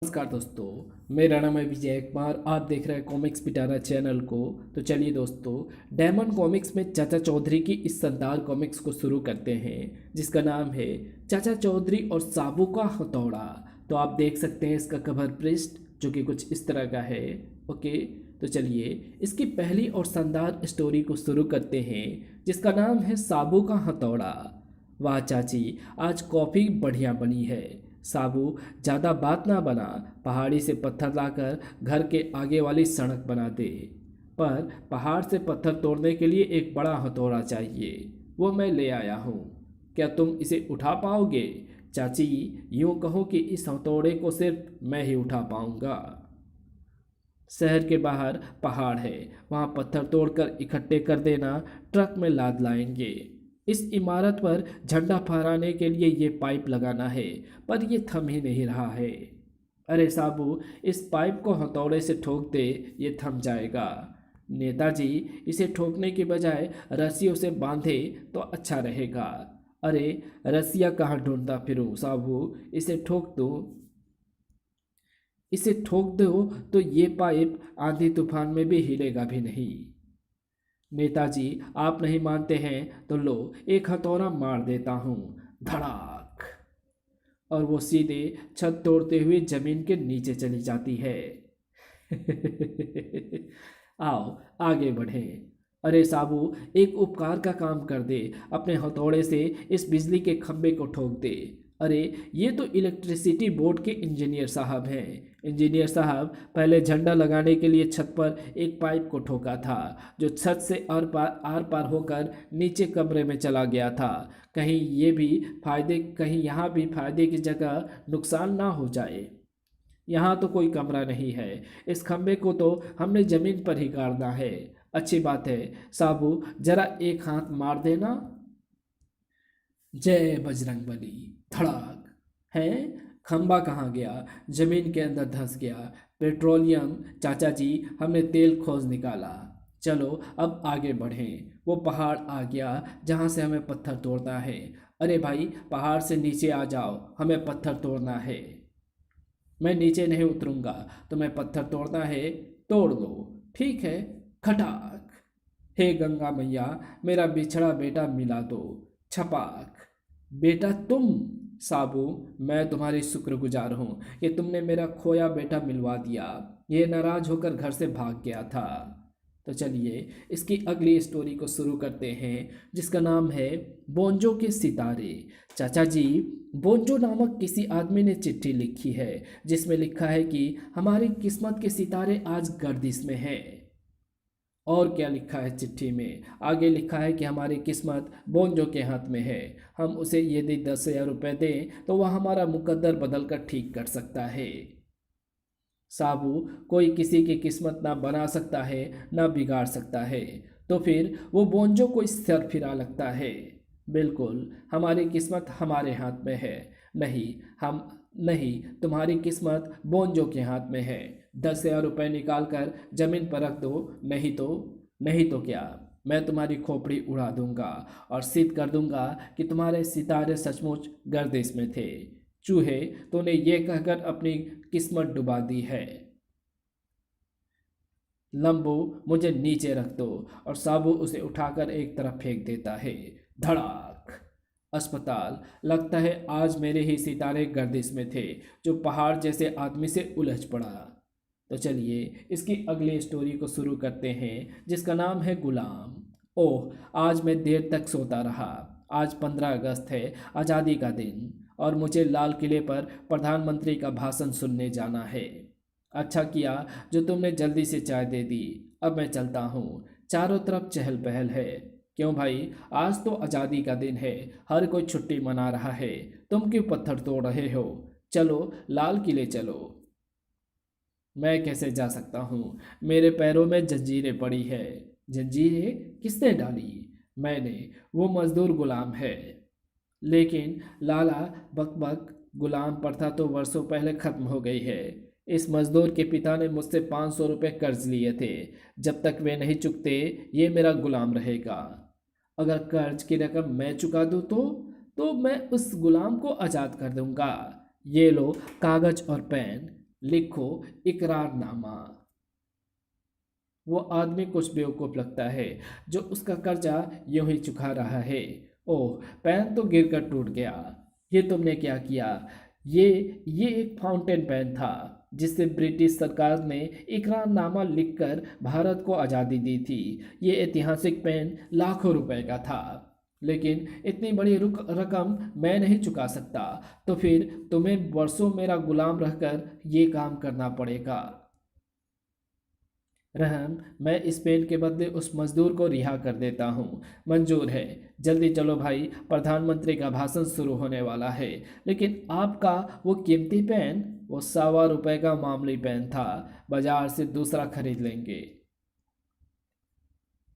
नमस्कार दोस्तों। मेरा नाम है विजय कुमार। आप देख रहे हैं कॉमिक्स पिटारा चैनल को। तो चलिए दोस्तों, डायमंड कॉमिक्स में चाचा चौधरी की इस शानदार कॉमिक्स को शुरू करते हैं, जिसका नाम है चाचा चौधरी और साबू का हथौड़ा। तो आप देख सकते हैं इसका कवर पृष्ठ, जो कि कुछ इस तरह का है। ओके, तो चलिए इसकी पहली और शानदार स्टोरी को शुरू करते हैं, जिसका नाम है साबू का हथौड़ा। वाह चाची, आज कॉफ़ी बढ़िया बनी है। साबू, ज़्यादा बात ना बना, पहाड़ी से पत्थर लाकर घर के आगे वाली सड़क बना दे। पर पहाड़ से पत्थर तोड़ने के लिए एक बड़ा हथौड़ा चाहिए, वो मैं ले आया हूँ। क्या तुम इसे उठा पाओगे? चाची, यूँ कहो कि इस हथौड़े को सिर्फ मैं ही उठा पाऊँगा। शहर के बाहर पहाड़ है, वहाँ पत्थर तोड़कर इकट्ठे कर देना, ट्रक में लाद लाएंगे। इस इमारत पर झंडा फहराने के लिए ये पाइप लगाना है, पर ये थम ही नहीं रहा है। अरे साबू, इस पाइप को हथौड़े से ठोक दे, ये थम जाएगा। नेताजी, इसे ठोकने के बजाय रस्सियों से बांधे तो अच्छा रहेगा। अरे रस्सियाँ कहाँ ढूंढता फिरूं साबू, इसे ठोक दो तो ये पाइप आंधी तूफान में भी हिलेगा भी नहीं। नेताजी, आप नहीं मानते हैं तो लो, एक हथौड़ा मार देता हूँ। धड़ाक, और वो सीधे छत तोड़ते हुए जमीन के नीचे चली जाती है। आओ आगे बढ़ें। अरे साबू, एक उपकार का काम कर दे, अपने हथौड़े से इस बिजली के खंभे को ठोक दे। अरे ये तो इलेक्ट्रिसिटी बोर्ड के इंजीनियर साहब हैं। इंजीनियर साहब, पहले झंडा लगाने के लिए छत पर एक पाइप को ठोका था, जो छत से आर पार होकर नीचे कमरे में चला गया था। कहीं यहाँ भी फायदे की जगह नुकसान ना हो जाए। यहाँ तो कोई कमरा नहीं है, इस खंबे को तो हमने जमीन पर ही गाड़ना है। अच्छी बात है साबू, जरा एक हाथ मार देना। जय बजरंगबली। धड़ाक है। खंबा कहाँ गया? जमीन के अंदर धंस गया। पेट्रोलियम चाचा जी, हमने तेल खोज निकाला। चलो अब आगे बढ़ें। वो पहाड़ आ गया जहाँ से हमें पत्थर तोड़ना है। अरे भाई, पहाड़ से नीचे आ जाओ, हमें पत्थर तोड़ना है। मैं नीचे नहीं उतरूंगा, तुम्हें पत्थर तोड़ना है, तोड़ लो। ठीक है। खटाक। हे गंगा मैया, मेरा बिछड़ा बेटा मिला दो। छपाक। बेटा तुम? साबू, मैं तुम्हारी शुक्रगुजार हूँ कि तुमने मेरा खोया बेटा मिलवा दिया। ये नाराज होकर घर से भाग गया था। तो चलिए इसकी अगली स्टोरी को शुरू करते हैं, जिसका नाम है बोंजो के सितारे। चाचा जी, बोंजो नामक किसी आदमी ने चिट्ठी लिखी है, जिसमें लिखा है कि हमारी किस्मत के सितारे आज गर्दिश में हैं। और क्या लिखा है चिट्ठी में? आगे लिखा है कि हमारी किस्मत बोंजो के हाथ में है। हम उसे यदि 10,000 रुपये दें तो वह हमारा मुकद्दर बदल कर ठीक कर सकता है। साबू, कोई किसी की किस्मत ना बना सकता है ना बिगाड़ सकता है, तो फिर वो बोंजो को इस सर फिरा लगता है। बिल्कुल, हमारी किस्मत हमारे हाथ में है। नहीं, हम नहीं, तुम्हारी किस्मत बोंजो के हाथ में है। 10,000 रुपये निकाल कर जमीन पर रख दो, नहीं तो क्या, मैं तुम्हारी खोपड़ी उड़ा दूंगा और सिद्ध कर दूंगा कि तुम्हारे सितारे सचमुच गर्दिश में थे। चूहे, तूने ये कहकर अपनी किस्मत डुबा दी है। लंबू, मुझे नीचे रख दो। और साबू उसे उठाकर एक तरफ फेंक देता है। धड़ाक। अस्पताल। लगता है आज मेरे ही सितारे गर्दिश में थे, जो पहाड़ जैसे आदमी से उलझ पड़ा। तो चलिए इसकी अगली स्टोरी को शुरू करते हैं, जिसका नाम है गुलाम। ओह, आज मैं देर तक सोता रहा। आज 15 अगस्त है, आज़ादी का दिन, और मुझे लाल किले पर प्रधानमंत्री का भाषण सुनने जाना है। अच्छा किया जो तुमने जल्दी से चाय दे दी। अब मैं चलता हूँ। चारों तरफ चहल पहल है। क्यों भाई, आज तो आज़ादी का दिन है, हर कोई छुट्टी मना रहा है। तुम क्यों पत्थर तोड़ रहे हो? चलो लाल किले चलो। मैं कैसे जा सकता हूँ? मेरे पैरों में जंजीरें पड़ी है। जंजीरें किसने डाली? मैंने। वो मजदूर गुलाम है। लेकिन लाला, बकबक, गुलाम प्रथा तो वर्षों पहले खत्म हो गई है। इस मजदूर के पिता ने मुझसे 500 रुपये कर्ज लिए थे। जब तक वे नहीं चुकते, ये मेरा गुलाम रहेगा। अगर कर्ज की रकम मैं चुका दूँ तो मैं उस गुलाम को आज़ाद कर दूंगा। ये लो कागज और पेन। लिखो इकरारनामा। वो आदमी कुछ बेवकूफ़ लगता है जो उसका कर्जा यूं ही चुका रहा है। ओह, पेन तो गिरकर टूट गया। ये तुमने क्या किया? ये ये एक फाउंटेन पेन था जिससे ब्रिटिश सरकार ने इकरारनामा लिखकर भारत को आज़ादी दी थी। ये ऐतिहासिक पेन लाखों रुपए का था, लेकिन इतनी बड़ी रकम मैं नहीं चुका सकता। तो फिर तुम्हें वर्षों मेरा गुलाम रहकर ये काम करना पड़ेगा। रहम, मैं इस पेन के बदले उस मजदूर को रिहा कर देता हूँ। मंजूर है। जल्दी चलो भाई, प्रधानमंत्री का भाषण शुरू होने वाला है। लेकिन आपका वो कीमती पेन, वो ₹125 का मामूली पेन था। बाजार से दूसरा खरीद लेंगे।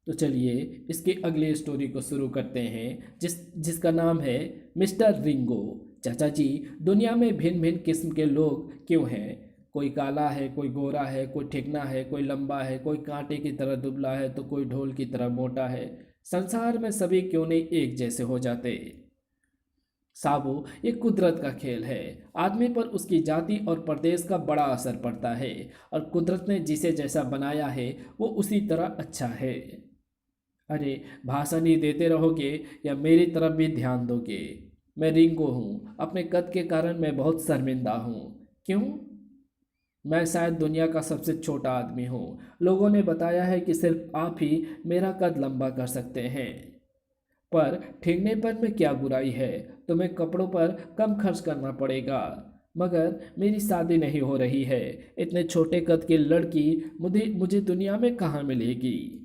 तो चलिए इसकी अगली स्टोरी को शुरू करते हैं, जिसका नाम है मिस्टर रिंगो। चाचा जी, दुनिया में भिन्न भिन्न किस्म के लोग क्यों हैं? कोई काला है, कोई गोरा है, कोई ठिकना है, कोई लंबा है, कोई कांटे की तरह दुबला है, तो कोई ढोल की तरह मोटा है। संसार में सभी क्यों नहीं एक जैसे हो जाते? साबू, ये कुदरत का खेल है। आदमी पर उसकी जाति और प्रदेश का बड़ा असर पड़ता है, और कुदरत ने जिसे जैसा बनाया है वो उसी तरह अच्छा है। अरे, भाषण ही देते रहोगे या मेरी तरफ भी ध्यान दोगे? मैं रिंगो हूँ। अपने कद के कारण मैं बहुत शर्मिंदा हूँ। क्यों? मैं शायद दुनिया का सबसे छोटा आदमी हूँ। लोगों ने बताया है कि सिर्फ आप ही मेरा कद लंबा कर सकते हैं। पर ठेंगने पर में क्या बुराई है? तुम्हें कपड़ों पर कम खर्च करना पड़ेगा। मगर मेरी शादी नहीं हो रही है। इतने छोटे कद की लड़की मुझे मुझे दुनिया में कहाँ मिलेगी?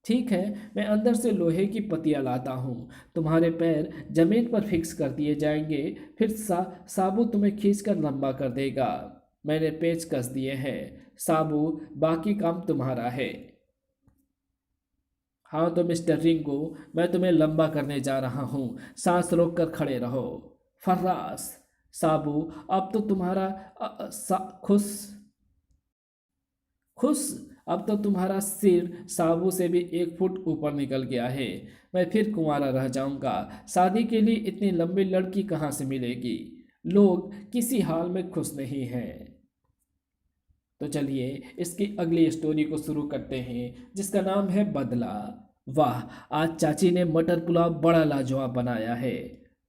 ठीक है, मैं अंदर से लोहे की पतिया लाता हूँ। तुम्हारे पैर जमीन पर फिक्स कर दिए जाएंगे। फिर साबू तुम्हें खींचकर लंबा कर देगा। मैंने पेच कस दिए हैं। साबू, बाकी काम तुम्हारा है। हाँ तो मिस्टर रिंगो, मैं तुम्हें लंबा करने जा रहा हूँ। सांस रोक कर खड़े रहो। फर्रास। साबू, अब तो तुम्हारा खुश खुश अब तो तुम्हारा सिर साबू से भी 1 फुट ऊपर निकल गया है। मैं फिर कुंवारा रह जाऊंगा। शादी के लिए इतनी लंबी लड़की कहाँ से मिलेगी? लोग किसी हाल में खुश नहीं हैं। तो चलिए इसकी अगली स्टोरी को शुरू करते हैं, जिसका नाम है बदला। वाह, आज चाची ने मटर पुलाव बड़ा लाजवाब बनाया है।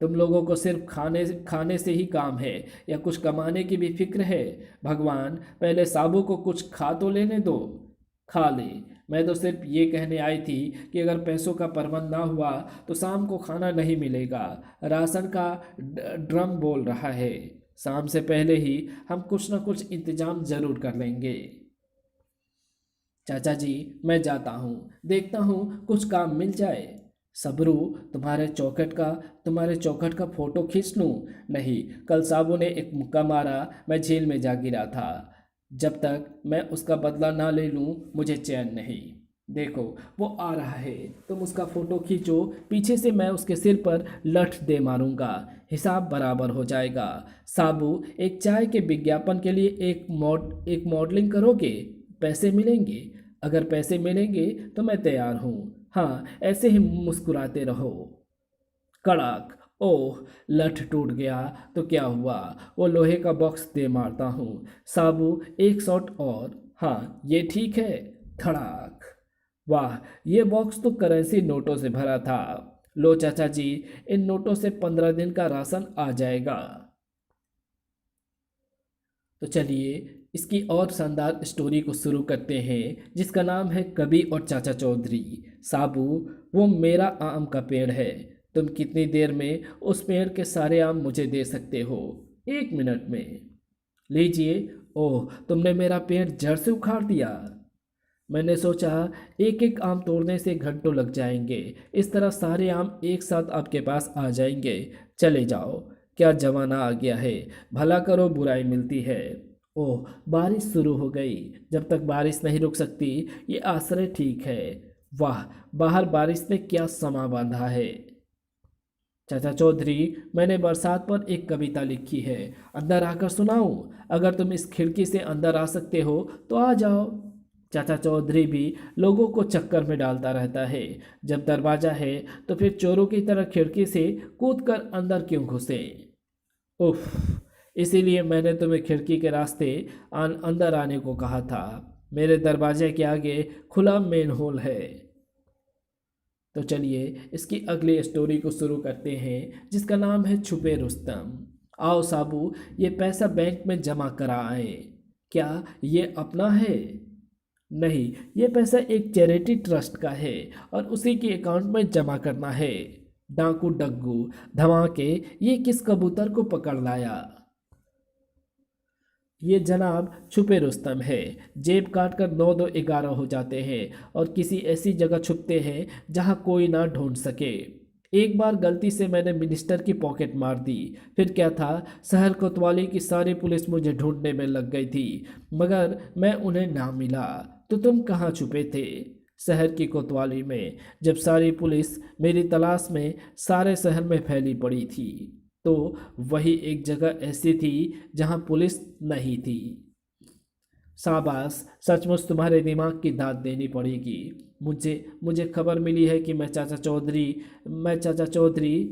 तुम लोगों को सिर्फ खाने खाने से ही काम है या कुछ कमाने की भी फिक्र है? भगवान, पहले साबू को कुछ खा तो लेने दो। खा ले। मैं तो सिर्फ ये कहने आई थी कि अगर पैसों का प्रबंध ना हुआ तो शाम को खाना नहीं मिलेगा। राशन का ड्रम बोल रहा है। शाम से पहले ही हम कुछ ना कुछ इंतजाम जरूर कर लेंगे। चाचा जी, मैं जाता हूँ, देखता हूँ कुछ काम मिल जाए। सबरू, तुम्हारे चौखट का फोटो खींच लूँ? नहीं, कल साबू ने एक मुक्का मारा, मैं झील में जा गिरा था। जब तक मैं उसका बदला ना ले लूँ मुझे चैन नहीं। देखो, वो आ रहा है। तुम उसका फोटो खींचो, पीछे से मैं उसके सिर पर लठ दे मारूंगा। हिसाब बराबर हो जाएगा। साबू, एक चाय के विज्ञापन के लिए एक मॉडलिंग करोगे? पैसे मिलेंगे? अगर पैसे मिलेंगे तो मैं तैयार हूँ। हाँ, ऐसे ही मुस्कुराते रहो। कड़क। ओह, लठ टूट गया तो क्या हुआ? वो लोहे का बॉक्स दे मारता हूँ। साबू, एक शॉट और। हाँ, ये ठीक है। धड़ाक। वाह, ये बॉक्स तो करेंसी नोटों से भरा था। लो चाचा जी, इन नोटों से 15 दिन का राशन आ जाएगा। तो चलिए इसकी और शानदार स्टोरी को शुरू करते हैं, जिसका नाम है कवि और चाचा चौधरी। साबू, वो मेरा आम का पेड़ है। तुम कितनी देर में उस पेड़ के सारे आम मुझे दे सकते हो? 1 मिनट में। लीजिए। ओह, तुमने मेरा पेड़ जड़ से उखाड़ दिया। मैंने सोचा एक एक आम तोड़ने से घंटों लग जाएंगे। इस तरह सारे आम एक साथ आपके पास आ जाएंगे। चले जाओ। क्या जमाना आ गया है, भला करो बुराई मिलती है। ओह, बारिश शुरू हो गई। जब तक बारिश नहीं रुक सकती ये आश्रय ठीक है। वाह, बाहर बारिश ने क्या समा बांधा है। चाचा चौधरी, मैंने बरसात पर एक कविता लिखी है, अंदर आकर सुनाऊं? अगर तुम इस खिड़की से अंदर आ सकते हो तो आ जाओ। चाचा चौधरी भी लोगों को चक्कर में डालता रहता है। जब दरवाजा है तो फिर चोरों की तरह खिड़की से कूदकर अंदर क्यों घुसे? उफ, इसीलिए मैंने तुम्हें खिड़की के रास्ते अंदर आने को कहा था। मेरे दरवाजे के आगे खुला मेन होल है। तो चलिए इसकी अगली स्टोरी को शुरू करते हैं, जिसका नाम है छुपे रुस्तम। आओ साबू, ये पैसा बैंक में जमा करा आए। क्या ये अपना है? नहीं, ये पैसा एक चैरिटी ट्रस्ट का है और उसी के अकाउंट में जमा करना है। डाकू डग्गू धमाके, ये किस कबूतर को पकड़ लाया? ये जनाब छुपे रुस्तम है। जेब काट कर 9 2 11 हो जाते हैं और किसी ऐसी जगह छुपते हैं जहां कोई ना ढूंढ सके। एक बार गलती से मैंने मिनिस्टर की पॉकेट मार दी। फिर क्या था, शहर कोतवाली की सारी पुलिस मुझे ढूंढने में लग गई थी, मगर मैं उन्हें ना मिला। तो तुम कहाँ छुपे थे? शहर की कोतवाली में। जब सारी पुलिस मेरी तलाश में सारे शहर में फैली पड़ी थी, तो वही एक जगह ऐसी थी जहां पुलिस नहीं थी। शाबाश, सचमुच तुम्हारे दिमाग की दाद देनी पड़ेगी। मुझे मुझे खबर मिली है कि मैं चाचा चौधरी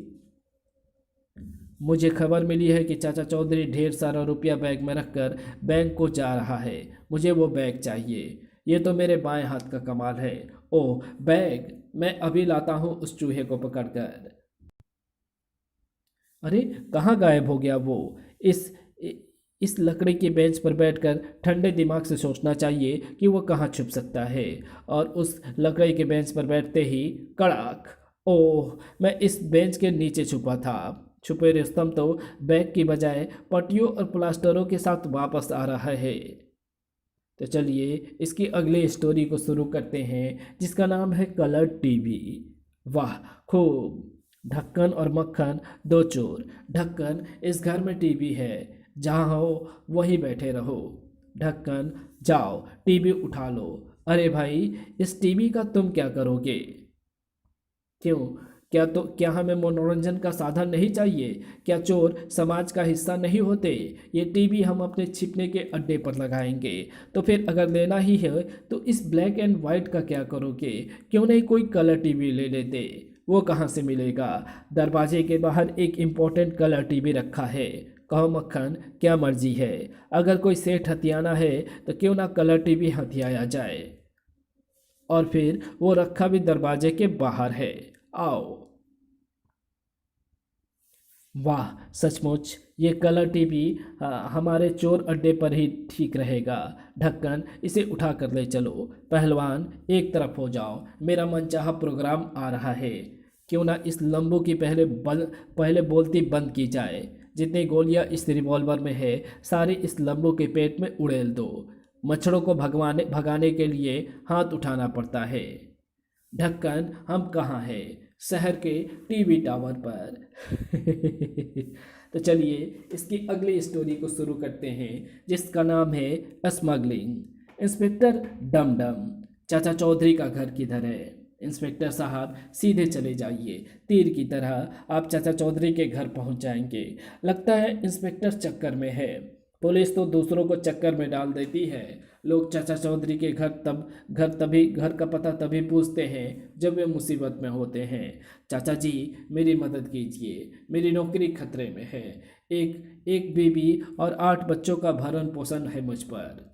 मुझे खबर मिली है कि चाचा चौधरी ढेर सारा रुपया बैग में रखकर बैंक को जा रहा है। मुझे वो बैग चाहिए। ये तो मेरे बाएं हाथ का कमाल है। ओह, बैग मैं अभी लाता हूँ उस चूहे को पकड़कर। अरे, कहाँ गायब हो गया वो? इस इस लकड़ी की बेंच पर बैठकर ठंडे दिमाग से सोचना चाहिए कि वो कहाँ छुप सकता है। और उस लकड़ी के बेंच पर बैठते ही कड़ाक। ओह, मैं इस बेंच के नीचे छुपा था। छुपे रुस्तम तो बैग की बजाय पट्टियों और प्लास्टरों के साथ वापस आ रहा है। तो चलिए इसकी अगली स्टोरी को शुरू करते हैं, जिसका नाम है कलर टीवी। वाह, खूब। ढक्कन और मक्खन, दो चोर। ढक्कन, इस घर में टीवी है, जहाँ हो वहीं बैठे रहो। ढक्कन, जाओ टीवी उठा लो। अरे भाई, इस टीवी का तुम क्या करोगे? क्यों? क्या हमें मनोरंजन का साधन नहीं चाहिए? क्या चोर समाज का हिस्सा नहीं होते? ये टीवी हम अपने छिपने के अड्डे पर लगाएंगे। तो फिर अगर लेना ही है तो इस ब्लैक एंड वाइट का क्या करोगे? क्यों नहीं कोई कलर टीवी ले लेते? वो कहाँ से मिलेगा? दरवाजे के बाहर एक इम्पोर्टेंट कलर टीवी रखा है। कहो मक्खन, क्या मर्जी है। अगर कोई सेठ हथियाना है तो क्यों ना कलर टीवी हथियाया जाए। और फिर वो रखा भी दरवाजे के बाहर है। आओ। वाह, सचमुच ये कलर टीवी हमारे चोर अड्डे पर ही ठीक रहेगा। ढक्कन, इसे उठा कर ले चलो। पहलवान, एक तरफ हो जाओ, मेरा मनचाहा प्रोग्राम आ रहा है। क्यों ना इस लंबू की पहले बोलती बंद की जाए। जितनी गोलियां इस रिवॉल्वर में है, सारी इस लंबू के पेट में उड़ेल दो। मच्छरों को भगाने के लिए हाथ उठाना पड़ता है। ढक्कन, हम कहाँ हैं? शहर के टीवी टावर पर। तो चलिए इसकी अगली स्टोरी को शुरू करते हैं, जिसका नाम है स्मगलिंग। इंस्पेक्टर डम डम, चाचा चौधरी का घर किधर है? इंस्पेक्टर साहब, सीधे चले जाइए, तीर की तरह आप चाचा चौधरी के घर पहुंच जाएंगे। लगता है इंस्पेक्टर चक्कर में है। पुलिस तो दूसरों को चक्कर में डाल देती है। लोग चाचा चौधरी के घर का पता तभी पूछते हैं जब वे मुसीबत में होते हैं। चाचा जी, मेरी मदद कीजिए, मेरी नौकरी खतरे में है। एक एक बीवी और 8 बच्चों का भरण पोषण है मुझ पर।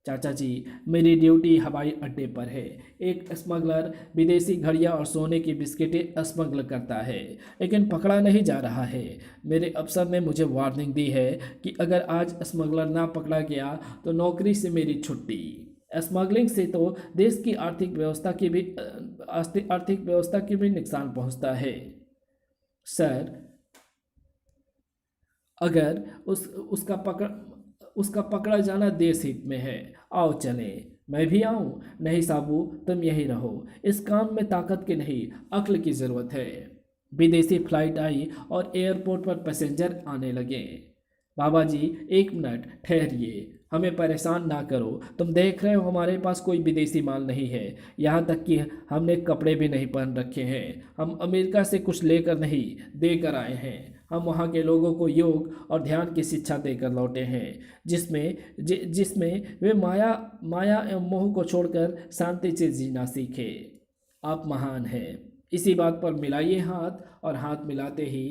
चाचा जी, मेरी ड्यूटी हवाई अड्डे पर है। एक स्मगलर विदेशी घड़ियां और सोने की बिस्किटें स्मगल करता है, लेकिन पकड़ा नहीं जा रहा है। मेरे अफसर ने मुझे वार्निंग दी है कि अगर आज स्मगलर ना पकड़ा गया तो नौकरी से मेरी छुट्टी। स्मगलिंग से तो देश की आर्थिक व्यवस्था की भी नुकसान पहुंचता है। सर, अगर उसका पकड़ा जाना देश हित में है। आओ चले। मैं भी आऊं? नहीं साबू, तुम यहीं रहो। इस काम में ताकत की नहीं, अक्ल की ज़रूरत है। विदेशी फ्लाइट आई और एयरपोर्ट पर पैसेंजर आने लगे। बाबा जी, 1 मिनट ठहरिए, हमें परेशान ना करो। तुम देख रहे हो हमारे पास कोई विदेशी माल नहीं है। यहाँ तक कि हमने कपड़े भी नहीं पहन रखे हैं। हम अमेरिका से कुछ लेकर नहीं, देकर आए हैं। हम वहाँ के लोगों को योग और ध्यान की शिक्षा देकर लौटे हैं, जिसमें वे माया एवं मोह को छोड़कर शांति से जीना सीखे। आप महान हैं। इसी बात पर मिलाइए हाथ, और हाथ मिलाते ही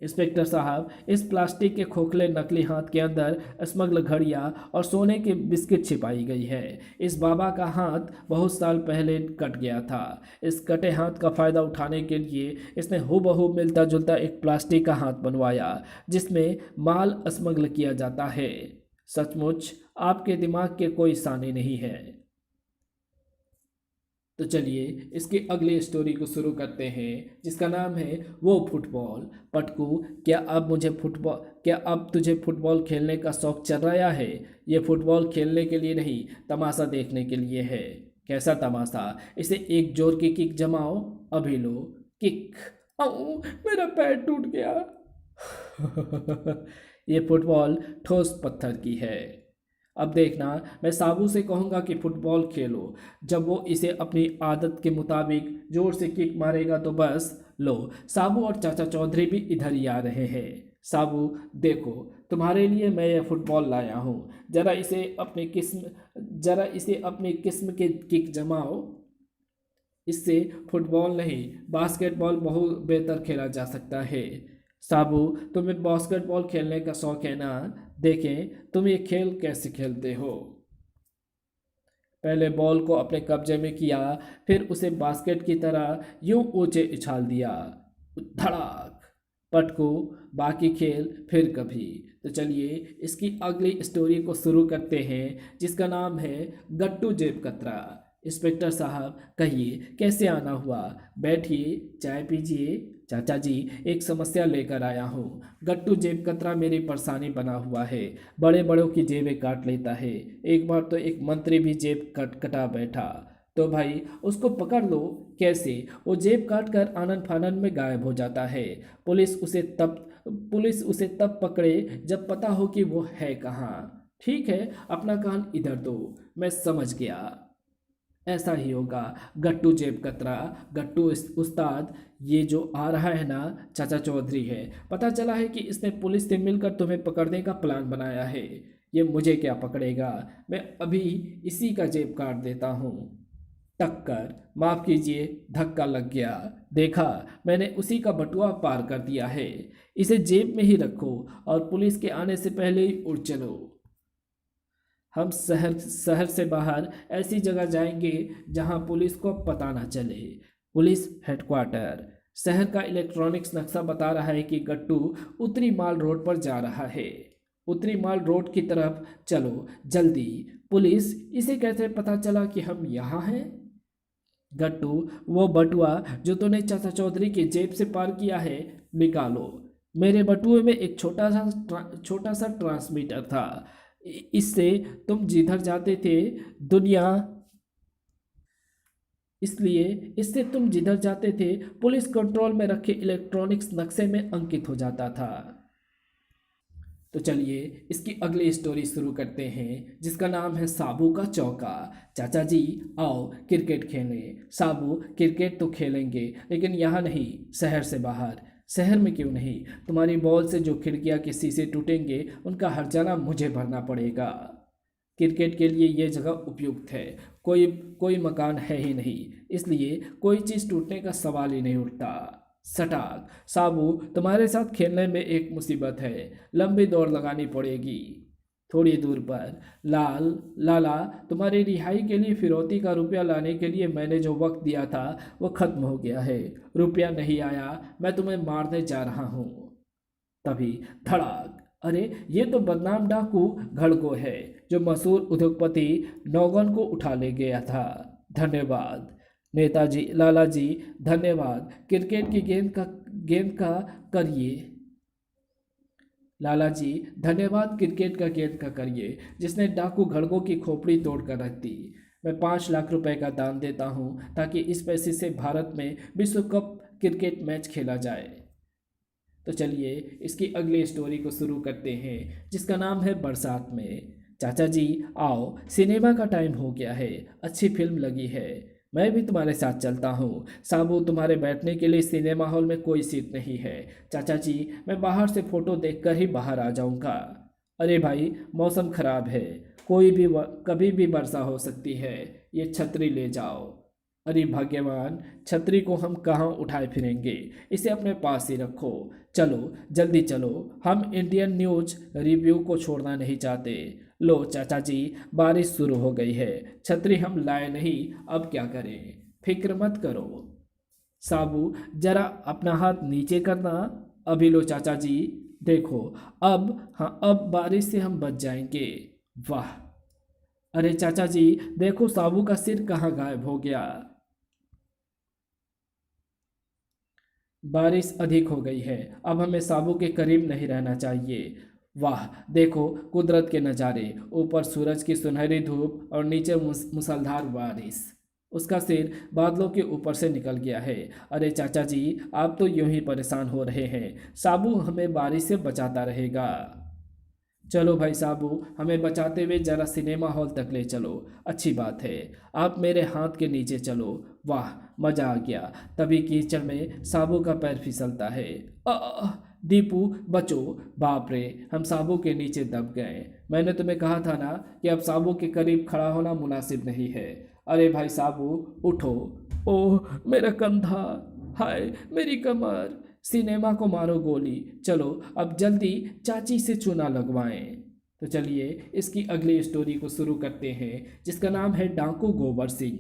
इंस्पेक्टर साहब, इस प्लास्टिक के खोखले नकली हाथ के अंदर स्मगल घड़ियाँ और सोने के बिस्किट छिपाई गई है। इस बाबा का हाथ बहुत साल पहले कट गया था। इस कटे हाथ का फ़ायदा उठाने के लिए इसने हूबहू मिलता जुलता एक प्लास्टिक का हाथ बनवाया जिसमें माल स्मगल किया जाता है। सचमुच आपके दिमाग के कोई सानी नहीं है। तो चलिए इसकी अगली स्टोरी को शुरू करते हैं जिसका नाम है वो फुटबॉल। पटकू, क्या अब तुझे फुटबॉल खेलने का शौक चल रहा है? ये फुटबॉल खेलने के लिए नहीं, तमाशा देखने के लिए है। कैसा तमाशा? इसे एक जोर की किक जमाओ। अभी लो किक। आओ, मेरा पैर टूट गया। ये फुटबॉल ठोस पत्थर की है। अब देखना, मैं साबू से कहूँगा कि फुटबॉल खेलो। जब वो इसे अपनी आदत के मुताबिक जोर से किक मारेगा तो बस लो, साबू और चाचा चौधरी भी इधर ही आ रहे हैं। साबू, देखो तुम्हारे लिए मैं यह फुटबॉल लाया हूँ। जरा इसे अपनी किस्म के किक जमाओ। इससे फुटबॉल नहीं, बास्केटबॉल बहुत बेहतर खेला जा सकता है। साबू, तुम्हें बास्केटबॉल खेलने का शौक है ना? देखें तुम ये खेल कैसे खेलते हो। पहले बॉल को अपने कब्जे में किया, फिर उसे बास्केट की तरह यूं ऊंचे उछाल दिया। धड़ाक। पटकू, बाकी खेल फिर कभी। तो चलिए इसकी अगली स्टोरी को शुरू करते हैं जिसका नाम है गट्टू जेब कतरा। इंस्पेक्टर साहब, कहिए कैसे आना हुआ? बैठिए, चाय पीजिए। चाचा जी, एक समस्या लेकर आया हूँ। गट्टू जेब कतरा मेरी परेशानी बना हुआ है। बड़े बड़ों की जेबें काट लेता है। एक बार तो एक मंत्री भी जेब कटा बैठा। तो भाई उसको पकड़ लो। कैसे? वो जेब काट कर आनन फानन में गायब हो जाता है। पुलिस उसे तब पकड़े जब पता हो कि वो है कहाँ। ठीक है, अपना कान इधर दो। मैं समझ गया। ऐसा ही होगा। गट्टू जेब कतरा, उस्ताद, ये जो आ रहा है ना, चाचा चौधरी है। पता चला है कि इसने पुलिस से मिलकर तुम्हें पकड़ने का प्लान बनाया है। ये मुझे क्या पकड़ेगा? मैं अभी इसी का जेब काट देता हूँ। टक्कर, माफ कीजिए, धक्का लग गया। देखा, मैंने उसी का बटुआ पार कर दिया है। इसे जेब में ही रखो और पुलिस के आने से पहले ही उड़ चलो। हम शहर से बाहर ऐसी जगह जाएंगे जहां पुलिस को पता ना चले। Police headquarter. शहर का इलेक्ट्रॉनिक्स नक्शा बता रहा है कि गट्टू उत्तरी माल रोड पर जा रहा है। उत्तरी माल रोड की तरफ चलो जल्दी। पुलिस, इसे कैसे पता चला कि हम यहाँ हैं? गट्टू, वो बटुआ जो तूने चाचा चौधरी की जेब से पार किया है, निकालो। मेरे बटुए में एक छोटा सा ट्रांसमीटर था। इससे तुम जिधर जाते थे दुनिया इसलिए इससे तुम जिधर जाते थे पुलिस कंट्रोल में रखे इलेक्ट्रॉनिक्स नक्शे में अंकित हो जाता था। तो चलिए इसकी अगली स्टोरी शुरू करते हैं जिसका नाम है साबू का चौका। चाचा जी, आओ क्रिकेट खेलें। साबू, क्रिकेट तो खेलेंगे लेकिन यहाँ नहीं, शहर से बाहर। शहर में क्यों नहीं? तुम्हारी बॉल से जो खिड़कियाँ के शीशे टूटेंगे उनका हर्जाना मुझे भरना पड़ेगा। क्रिकेट के लिए ये जगह उपयुक्त है। कोई कोई मकान है ही नहीं, इसलिए कोई चीज़ टूटने का सवाल ही नहीं उठता। सटाक। साबू, तुम्हारे साथ खेलने में एक मुसीबत है। लंबी दौड़ लगानी पड़ेगी। थोड़ी दूर पर। लाला, तुम्हारी रिहाई के लिए फिरौती का रुपया लाने के लिए मैंने जो वक्त दिया था वो खत्म हो गया है। रुपया नहीं आया, मैं तुम्हें मारने जा रहा हूँ। तभी धड़ाक। अरे, ये तो बदनाम डाकू घड़को है जो मशहूर उद्योगपति नौगन को उठा ले गया था। धन्यवाद नेताजी, लाला जी, धन्यवाद। क्रिकेट की गेंद का करिए। लाला जी, धन्यवाद। क्रिकेट का गेंद का करिए जिसने डाकू घड़कों की खोपड़ी तोड़ कर रख दी। मैं 5 लाख रुपए का दान देता हूँ ताकि इस पैसे से भारत में विश्व कप क्रिकेट मैच खेला जाए। तो चलिए इसकी अगली स्टोरी को शुरू करते हैं जिसका नाम है बरसात में। चाचा जी, आओ, सिनेमा का टाइम हो गया है। अच्छी फिल्म लगी है, मैं भी तुम्हारे साथ चलता हूँ। साबू, तुम्हारे बैठने के लिए सिनेमा हॉल में कोई सीट नहीं है। चाचा जी, मैं बाहर से फोटो देखकर ही बाहर आ जाऊँगा। अरे भाई, मौसम खराब है, कभी भी वर्षा हो सकती है। ये छतरी ले जाओ। अरे भाग्यवान, छतरी को हम कहाँ उठाए फिरेंगे, इसे अपने पास ही रखो। चलो जल्दी चलो, हम इंडियन न्यूज रिव्यू को छोड़ना नहीं चाहते। लो चाचा जी, बारिश शुरू हो गई है, छतरी हम लाए नहीं, अब क्या करें। फिक्र मत करो साबू, जरा अपना हाथ नीचे करना। अभी लो चाचा जी, देखो, अब हाँ, अब बारिश से हम बच जाएंगे। वाह, अरे चाचा जी, देखो साबू का सिर कहाँ गायब हो गया। बारिश अधिक हो गई है, अब हमें साबू के करीब नहीं रहना चाहिए। वाह, देखो कुदरत के नज़ारे, ऊपर सूरज की सुनहरी धूप और नीचे मूसलाधार बारिश। उसका सिर बादलों के ऊपर से निकल गया है। अरे चाचा जी, आप तो यूं ही परेशान हो रहे हैं, साबू हमें बारिश से बचाता रहेगा। चलो भाई साहबू, हमें बचाते हुए जरा सिनेमा हॉल तक ले चलो। अच्छी बात है, आप मेरे हाथ के नीचे चलो। वाह, मज़ा आ गया। तभी कीचड़ में साबू का पैर फिसलता है। आ, दीपू बचो। बाप रे, हम साबू के नीचे दब गए। मैंने तुम्हें कहा था ना कि अब साबू के करीब खड़ा होना मुनासिब नहीं है। अरे भाई साबू, उठो। ओह मेरा कंधा, हाय मेरी कमर। सिनेमा को मारो गोली। चलो अब जल्दी चाची से चूना लगवाएं। तो चलिए इसकी अगली स्टोरी को शुरू करते हैं, जिसका नाम है डाकू गोबर सिंह।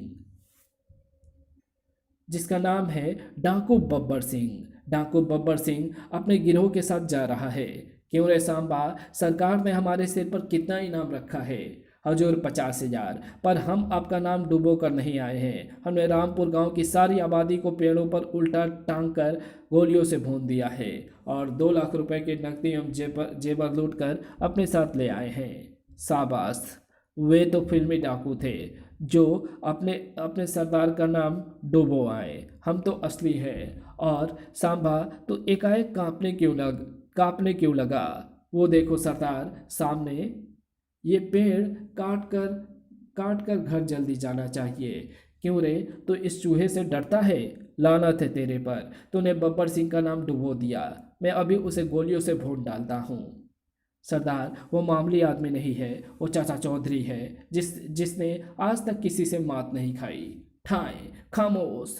जिसका नाम है डाकू बब्बर सिंह। डाकू बब्बर सिंह अपने गिरोह के साथ जा रहा है। क्यों रे सांबा, सरकार ने हमारे सिर पर कितना इनाम रखा है? हजूर 50,000। पर हम आपका नाम डुबो कर नहीं आए हैं। हमने रामपुर गांव की सारी आबादी को पेड़ों पर उल्टा टांग कर गोलियों से भून दिया है, और 2 लाख रुपए की नकदी हम जेबर लूट कर अपने साथ ले आए हैं। शाबाश, वे तो फिल्मी डाकू थे जो अपने अपने सरदार का नाम डुबो आए। हम तो असली हैं। और सांबा तो एकाएक कांपने क्यों लगा? वो देखो सरदार, सामने ये पेड़ काट कर घर जल्दी जाना चाहिए। क्यों रे, तो इस चूहे से डरता है? लानत है तेरे पर, तूने बब्बर सिंह का नाम डुबो दिया। मैं अभी उसे गोलियों से भून डालता हूँ। सरदार, वो मामूली आदमी नहीं है, वो चाचा चौधरी है, जिसने आज तक किसी से मात नहीं खाई। ठाए खामोश।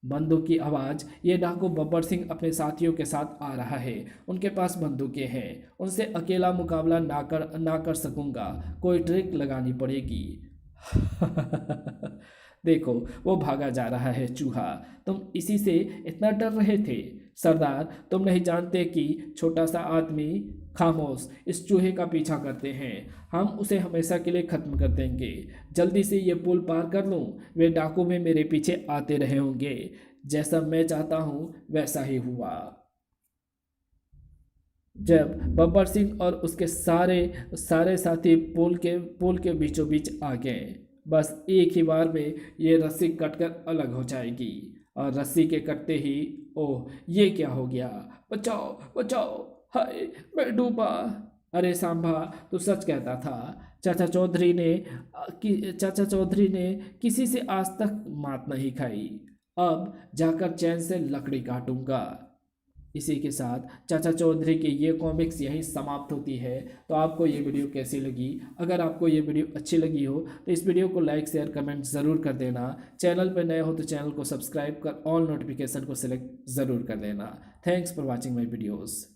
बंदूक की आवाज़। ये डाकू बब्बर सिंह अपने साथियों के साथ आ रहा है। उनके पास बंदूकें हैं। उनसे अकेला मुकाबला ना कर सकूंगा, कोई ट्रिक लगानी पड़ेगी। देखो, वो भागा जा रहा है चूहा। तुम इसी से इतना डर रहे थे? सरदार, तुम नहीं जानते कि छोटा सा आदमी, खामोश, इस चूहे का पीछा करते हैं। हम उसे हमेशा के लिए खत्म कर देंगे। जल्दी से ये पुल पार कर लूं, वे डाकू भी मेरे पीछे आते रहे होंगे। जैसा मैं चाहता हूं वैसा ही हुआ। जब बब्बर सिंह और उसके सारे सारे साथी पुल के बीचों बीच आ गए, बस एक ही बार में ये रस्सी कटकर अलग हो जाएगी। और रस्सी के कटते ही, ओह ये क्या हो गया? बचाओ बचाओ, हाय मैं डूबा। अरे सांभा, तू सच कहता था। चाचा चौधरी ने किसी से आज तक मात नहीं खाई। अब जाकर चैन से लकड़ी काटूंगा। इसी के साथ चाचा चौधरी की ये कॉमिक्स यहीं समाप्त होती है। तो आपको ये वीडियो कैसी लगी? अगर आपको ये वीडियो अच्छी लगी हो तो इस वीडियो को लाइक शेयर कमेंट ज़रूर कर देना। चैनल पर नए हो तो चैनल को सब्सक्राइब कर ऑल नोटिफिकेशन को सिलेक्ट ज़रूर कर देना। Thanks for watching my videos.